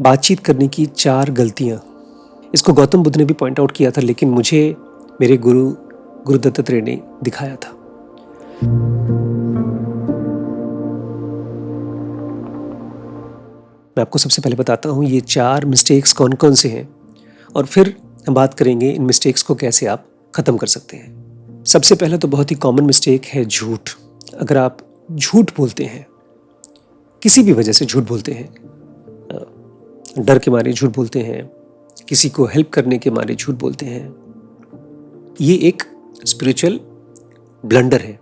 बातचीत करने की 4 गलतियां। इसको गौतम बुद्ध ने भी पॉइंट आउट किया था, लेकिन मुझे मेरे गुरु दत्तात्रेय ने दिखाया था। मैं आपको सबसे पहले बताता हूं ये 4 मिस्टेक्स कौन कौन से हैं, और फिर हम बात करेंगे इन मिस्टेक्स को कैसे आप ख़त्म कर सकते हैं। सबसे पहले तो बहुत ही कॉमन मिस्टेक है झूठ। अगर आप झूठ बोलते हैं, किसी भी वजह से झूठ बोलते हैं, डर के मारे झूठ बोलते हैं, किसी को हेल्प करने के मारे झूठ बोलते हैं, ये एक स्पिरिचुअल ब्लंडर है,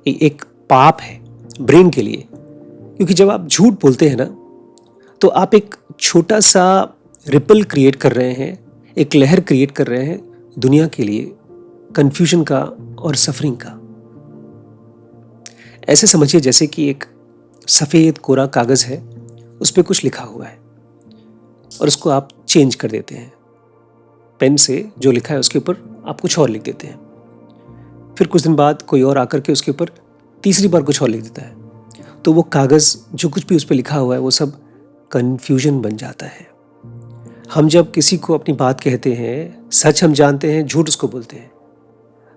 ये एक पाप है ब्रेन के लिए। क्योंकि जब आप झूठ बोलते हैं ना, तो आप एक छोटा सा रिपल क्रिएट कर रहे हैं, एक लहर क्रिएट कर रहे हैं दुनिया के लिए, कंफ्यूजन का और सफरिंग का। ऐसे समझिए जैसे कि एक सफ़ेद कोरा कागज़ है, उस पर कुछ लिखा हुआ है और उसको आप चेंज कर देते हैं। पेन से जो लिखा है उसके ऊपर आप कुछ और लिख देते हैं। फिर कुछ दिन बाद कोई और आकर के उसके ऊपर तीसरी बार कुछ और लिख देता है, तो वो कागज़ जो कुछ भी उस पर लिखा हुआ है वो सब कन्फ्यूजन बन जाता है। हम जब किसी को अपनी बात कहते हैं, सच हम जानते हैं, झूठ उसको बोलते हैं,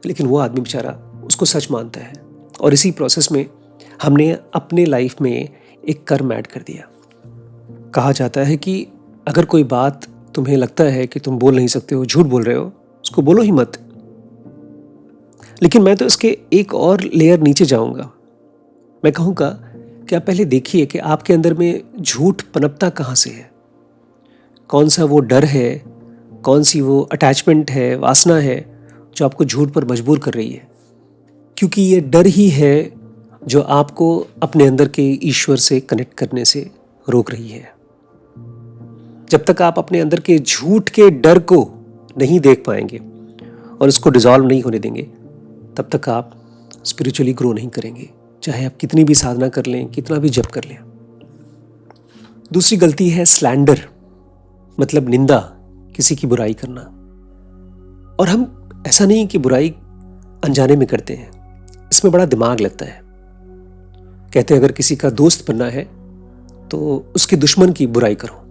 लेकिन वो आदमी बेचारा उसको सच मानता है, और इसी प्रोसेस में हमने अपने लाइफ में एक कर्म ऐड कर दिया। कहा जाता है कि अगर कोई बात तुम्हें लगता है कि तुम बोल नहीं सकते हो, झूठ बोल रहे हो, उसको बोलो ही मत। लेकिन मैं तो इसके एक और लेयर नीचे जाऊंगा। मैं कहूँगा कि आप पहले देखिए कि आपके अंदर में झूठ पनपता कहाँ से है। कौन सा वो डर है, कौन सी वो अटैचमेंट है, वासना है जो आपको झूठ पर मजबूर कर रही है। क्योंकि ये डर ही है जो आपको अपने अंदर के ईश्वर से कनेक्ट करने से रोक रही है। जब तक आप अपने अंदर के झूठ के डर को नहीं देख पाएंगे और उसको डिसॉल्व नहीं होने देंगे, तब तक आप स्पिरिचुअली ग्रो नहीं करेंगे, चाहे आप कितनी भी साधना कर लें, कितना भी जप कर लें। दूसरी गलती है स्लैंडर, मतलब निंदा, किसी की बुराई करना। और हम ऐसा नहीं कि बुराई अनजाने में करते हैं, इसमें बड़ा दिमाग लगता है। कहते हैं अगर किसी का दोस्त बनना है तो उसके दुश्मन की बुराई करो।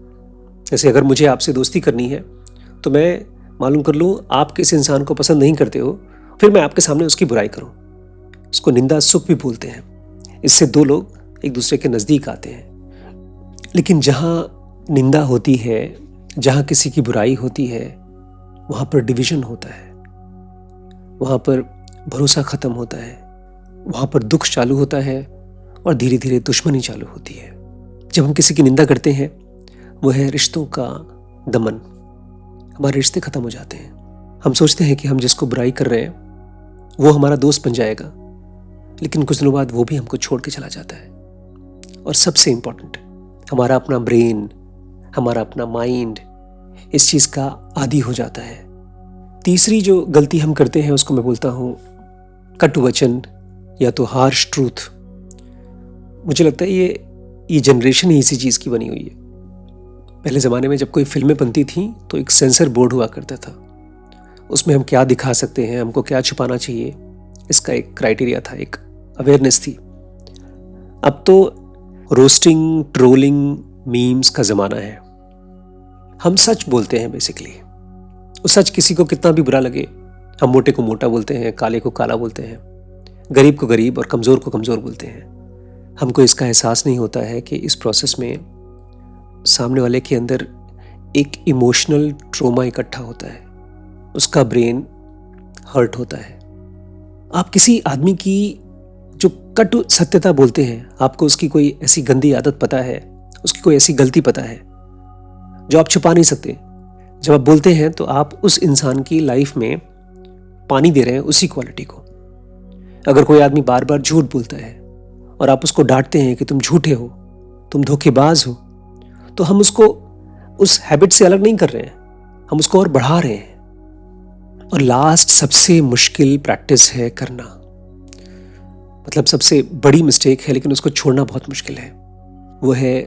जैसे अगर मुझे आपसे दोस्ती करनी है तो मैं मालूम कर लूँ आप किस इंसान को पसंद नहीं करते हो, फिर मैं आपके सामने उसकी बुराई करूँ। इसको निंदा सुख भी बोलते हैं। इससे दो लोग एक दूसरे के नज़दीक आते हैं। लेकिन जहाँ निंदा होती है, जहाँ किसी की बुराई होती है, वहाँ पर डिवीज़न होता है, वहाँ पर भरोसा ख़त्म होता है, वहाँ पर दुख चालू होता है और धीरे धीरे दुश्मनी चालू होती है। जब हम किसी की निंदा करते हैं, वो है रिश्तों का दमन। हमारे रिश्ते ख़त्म हो जाते हैं। हम सोचते हैं कि हम जिसको बुराई कर रहे हैं वो हमारा दोस्त बन जाएगा, लेकिन कुछ दिनों बाद वो भी हमको छोड़ के चला जाता है। और सबसे इम्पोर्टेंट, हमारा अपना ब्रेन, हमारा अपना माइंड इस चीज़ का आदी हो जाता है। तीसरी जो गलती हम करते हैं उसको मैं बोलता हूँ कटु वचन या तो हार्श ट्रूथ। मुझे लगता है ये जनरेशन ही इसी चीज़ की बनी हुई है। पहले ज़माने में जब कोई फिल्में बनती थी तो एक सेंसर बोर्ड हुआ करता था, उसमें हम क्या दिखा सकते हैं, हमको क्या छुपाना चाहिए, इसका एक क्राइटेरिया था, एक अवेयरनेस थी। अब तो रोस्टिंग, ट्रोलिंग, मीम्स का ज़माना है। हम सच बोलते हैं बेसिकली। वो सच किसी को कितना भी बुरा लगे, हम मोटे को मोटा बोलते हैं, काले को काला बोलते हैं, गरीब को गरीब और कमज़ोर को कमज़ोर बोलते हैं। हमको इसका एहसास नहीं होता है कि इस प्रोसेस में सामने वाले के अंदर एक इमोशनल ट्रॉमा इकट्ठा होता है, उसका ब्रेन हर्ट होता है। आप किसी आदमी की जो कटु सत्यता बोलते हैं, आपको उसकी कोई ऐसी गंदी आदत पता है, उसकी कोई ऐसी गलती पता है जो आप छुपा नहीं सकते। जब आप बोलते हैं तो आप उस इंसान की लाइफ में पानी दे रहे हैं उसी क्वालिटी को। अगर कोई आदमी बार बार झूठ बोलता है और आप उसको डांटते हैं कि तुम झूठे हो, तुम धोखेबाज हो, तो हम उसको उस हैबिट से अलग नहीं कर रहे हैं, हम उसको और बढ़ा रहे हैं। और लास्ट सबसे मुश्किल प्रैक्टिस है करना, मतलब सबसे बड़ी मिस्टेक है, लेकिन उसको छोड़ना बहुत मुश्किल है। वो है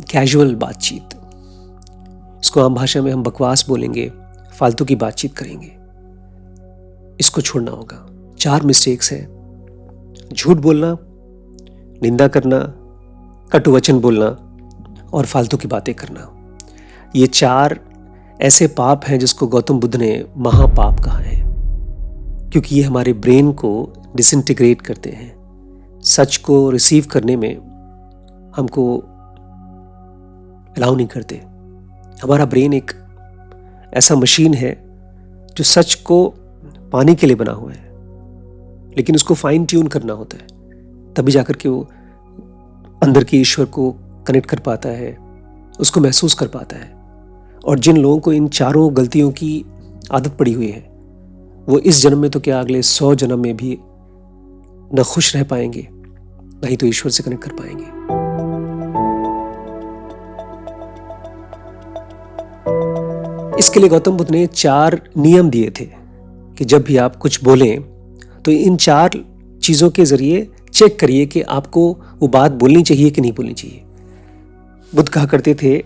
कैजुअल बातचीत। इसको आम भाषा में हम बकवास बोलेंगे, फालतू की बातचीत करेंगे। इसको छोड़ना होगा। 4 मिस्टेक्स हैं: झूठ बोलना, निंदा करना, कटु वचन बोलना और फालतू की बातें करना। ये 4 ऐसे पाप हैं जिसको गौतम बुद्ध ने महापाप कहा है, क्योंकि ये हमारे ब्रेन को डिसइंटीग्रेट करते हैं। सच को रिसीव करने में हमको अलाउ नहीं करते। हमारा ब्रेन एक ऐसा मशीन है जो सच को पाने के लिए बना हुआ है, लेकिन उसको फाइन ट्यून करना होता है, तभी जाकर के वो अंदर के ईश्वर को कनेक्ट कर पाता है, उसको महसूस कर पाता है। और जिन लोगों को इन 4 गलतियों की आदत पड़ी हुई है, वो इस जन्म में तो क्या अगले 100 जन्म में भी न खुश रह पाएंगे, न ही तो ईश्वर से कनेक्ट कर पाएंगे। इसके लिए गौतम बुद्ध ने 4 नियम दिए थे कि जब भी आप कुछ बोलें तो इन 4 चीज़ों के जरिए चेक करिए कि आपको वो बात बोलनी चाहिए कि नहीं बोलनी चाहिए। बुद्ध कहा करते थे,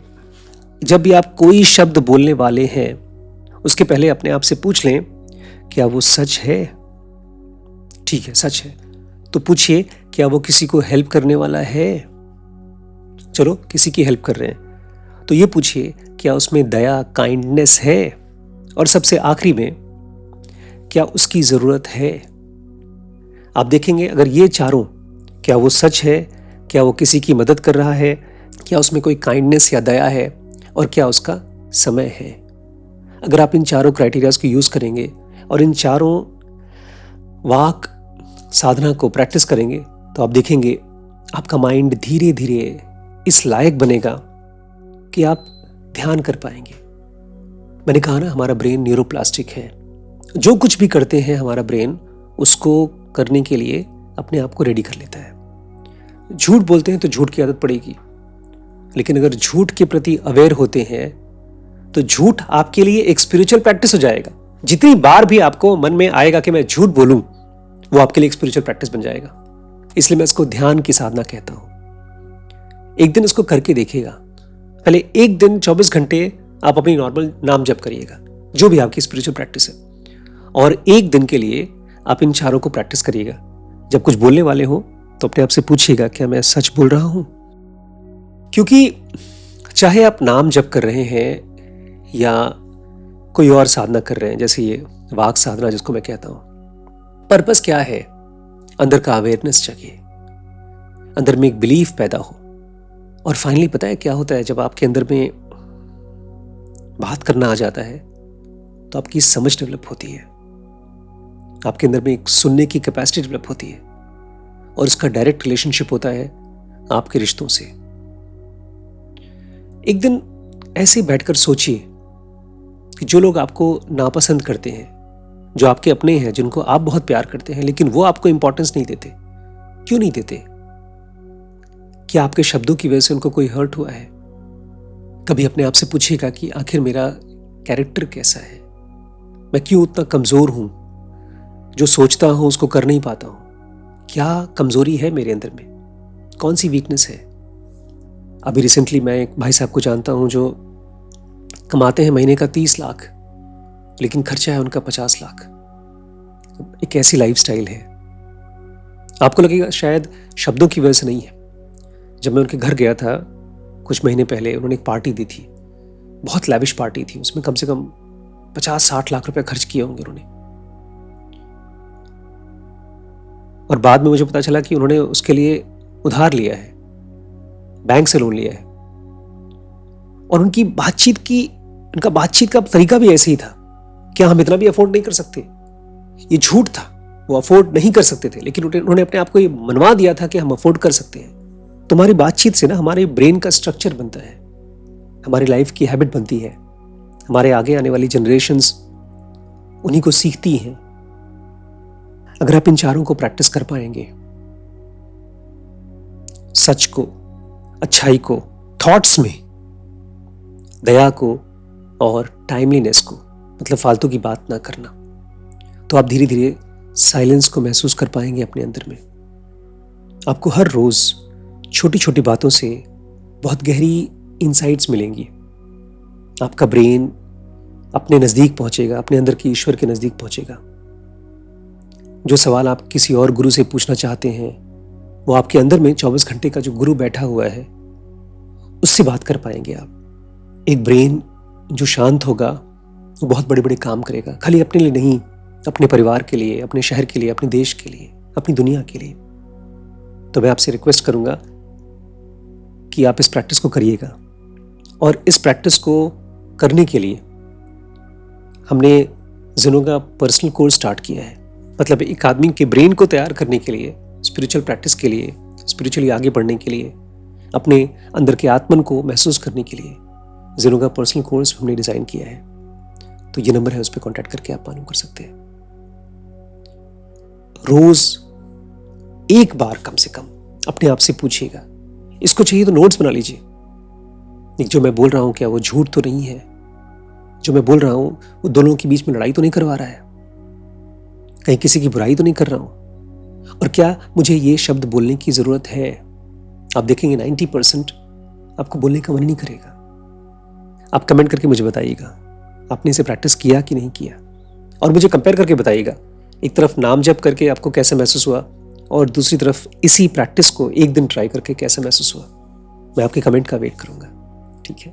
जब भी आप कोई शब्द बोलने वाले हैं उसके पहले अपने आप से पूछ लें, क्या वो सच है? ठीक है, सच है तो पूछिए, क्या वो किसी को हेल्प करने वाला है? चलो किसी की हेल्प कर रहे हैं तो ये पूछिए, क्या उसमें दया, काइंडनेस है? और सबसे आखिरी में, क्या उसकी जरूरत है? आप देखेंगे अगर ये 4, क्या वो सच है, क्या वो किसी की मदद कर रहा है, क्या उसमें कोई काइंडनेस या दया है, और क्या उसका समय है। अगर आप इन 4 क्राइटेरियाज को यूज करेंगे और इन 4 वाक साधना को प्रैक्टिस करेंगे तो आप देखेंगे आपका माइंड धीरे धीरे इस लायक बनेगा कि आप ध्यान कर पाएंगे। मैंने कहा ना, हमारा ब्रेन न्यूरोप्लास्टिक है। जो कुछ भी करते हैं हमारा ब्रेन उसको करने के लिए अपने आप को रेडी कर लेता है। झूठ बोलते हैं तो झूठ की आदत पड़ेगी, लेकिन अगर झूठ के प्रति अवेयर होते हैं तो झूठ आपके लिए एक स्पिरिचुअल प्रैक्टिस हो जाएगा। जितनी बार भी आपको मन में आएगा कि मैं झूठ बोलूं, वो आपके लिए एक स्पिरिचुअल प्रैक्टिस बन जाएगा। इसलिए मैं इसको ध्यान की साधना कहता हूं। एक दिन इसको करके देखिएगा। पहले एक दिन 24 घंटे आप अपनी नॉर्मल नाम जप करिएगा, जो भी आपकी स्पिरिचुअल प्रैक्टिस है, और एक दिन के लिए आप इन 4 को प्रैक्टिस करिएगा। जब कुछ बोलने वाले हो तो अपने आप से पूछिएगा, क्या मैं सच बोल रहा हूं? क्योंकि चाहे आप नाम जप कर रहे हैं या कोई और साधना कर रहे हैं, जैसे ये वाक साधना जिसको मैं कहता हूं, पर्पस क्या है? अंदर का अवेयरनेस चाहिए, अंदर में एक बिलीफ पैदा हो। और फाइनली पता है क्या होता है, जब आपके अंदर में बात करना आ जाता है तो आपकी समझ डेवलप होती है, आपके अंदर में एक सुनने की कैपेसिटी डेवलप होती है, और इसका डायरेक्ट रिलेशनशिप होता है आपके रिश्तों से। एक दिन ऐसे बैठकर सोचिए कि जो लोग आपको नापसंद करते हैं, जो आपके अपने हैं, जिनको आप बहुत प्यार करते हैं, लेकिन वो आपको इंपॉर्टेंस नहीं देते, क्यों नहीं देते? क्या आपके शब्दों की वजह से उनको कोई हर्ट हुआ है? कभी अपने आप से पूछिएगा कि आखिर मेरा कैरेक्टर कैसा है, मैं क्यों उतना कमजोर हूं, जो सोचता हूं उसको कर नहीं पाता हूं। क्या कमजोरी है मेरे अंदर में, कौन सी वीकनेस है? अभी रिसेंटली मैं एक भाई साहब को जानता हूं जो कमाते हैं महीने का 30 लाख, लेकिन खर्चा है उनका 50 लाख। एक ऐसी लाइफस्टाइल है। आपको लगेगा शायद शब्दों की वजह से नहीं है। जब मैं उनके घर गया था कुछ महीने पहले, उन्होंने एक पार्टी दी थी, बहुत लैविश पार्टी थी, उसमें कम से कम 50-60 लाख रुपए खर्च किए होंगे उन्होंने। और बाद में मुझे पता चला कि उन्होंने उसके लिए उधार लिया है, बैंक से लोन लिया है। और उनका बातचीत का तरीका भी ऐसे ही था, क्या हम इतना भी अफोर्ड नहीं कर सकते? ये झूठ था, वो अफोर्ड नहीं कर सकते थे, लेकिन उन्होंने अपने आप को ये मनवा दिया था कि हम अफोर्ड कर सकते हैं। तुम्हारी बातचीत से ना हमारे ब्रेन का स्ट्रक्चर बनता है, हमारी लाइफ की हैबिट बनती है, हमारे आगे आने वाली जनरेशंस उन्हीं को सीखती हैं। अगर आप इन 4 को प्रैक्टिस कर पाएंगे, सच को, अच्छाई को, थॉट्स में दया को और टाइमलीनेस को, मतलब फालतू की बात ना करना, तो आप धीरे धीरे साइलेंस को महसूस कर पाएंगे अपने अंदर में। आपको हर रोज छोटी छोटी बातों से बहुत गहरी इनसाइट्स मिलेंगी। आपका ब्रेन अपने नजदीक पहुंचेगा, अपने अंदर के ईश्वर के नजदीक पहुंचेगा। जो सवाल आप किसी और गुरु से पूछना चाहते हैं, वो आपके अंदर में 24 घंटे का जो गुरु बैठा हुआ है उससे बात कर पाएंगे आप। एक ब्रेन जो शांत होगा वो बहुत बड़े बड़े काम करेगा, खाली अपने लिए नहीं, अपने परिवार के लिए, अपने शहर के लिए, अपने देश के लिए, अपनी दुनिया के लिए। तो मैं आपसे रिक्वेस्ट करूंगा कि आप इस प्रैक्टिस को करिएगा। और इस प्रैक्टिस को करने के लिए हमने जिनो का पर्सनल कोर्स स्टार्ट किया है। मतलब एक आदमी के ब्रेन को तैयार करने के लिए, स्पिरिचुअल प्रैक्टिस के लिए, स्पिरिचुअली आगे बढ़ने के लिए, अपने अंदर के आत्मन को महसूस करने के लिए जिनो का पर्सनल कोर्स हमने डिज़ाइन किया है। तो ये नंबर है, उस पर कॉन्टैक्ट करके आप मालूम कर सकते हैं। रोज एक बार कम से कम अपने आप से पूछिएगा, इसको चाहिए तो नोट्स बना लीजिए, जो मैं बोल रहा हूं क्या वो झूठ तो नहीं है, जो मैं बोल रहा हूं वो दोनों के बीच में लड़ाई तो नहीं करवा रहा है, कहीं किसी की बुराई तो नहीं कर रहा हूं, और क्या मुझे ये शब्द बोलने की जरूरत है। आप देखेंगे 90% आपको बोलने का मन नहीं करेगा। आप कमेंट करके मुझे बताइएगा आपने इसे प्रैक्टिस किया कि नहीं किया, और मुझे कंपेयर करके बताइएगा, एक तरफ नाम जप करके आपको कैसे महसूस हुआ और दूसरी तरफ इसी प्रैक्टिस को एक दिन ट्राई करके कैसे महसूस हुआ। मैं आपके कमेंट का वेट करूंगा। ठीक है।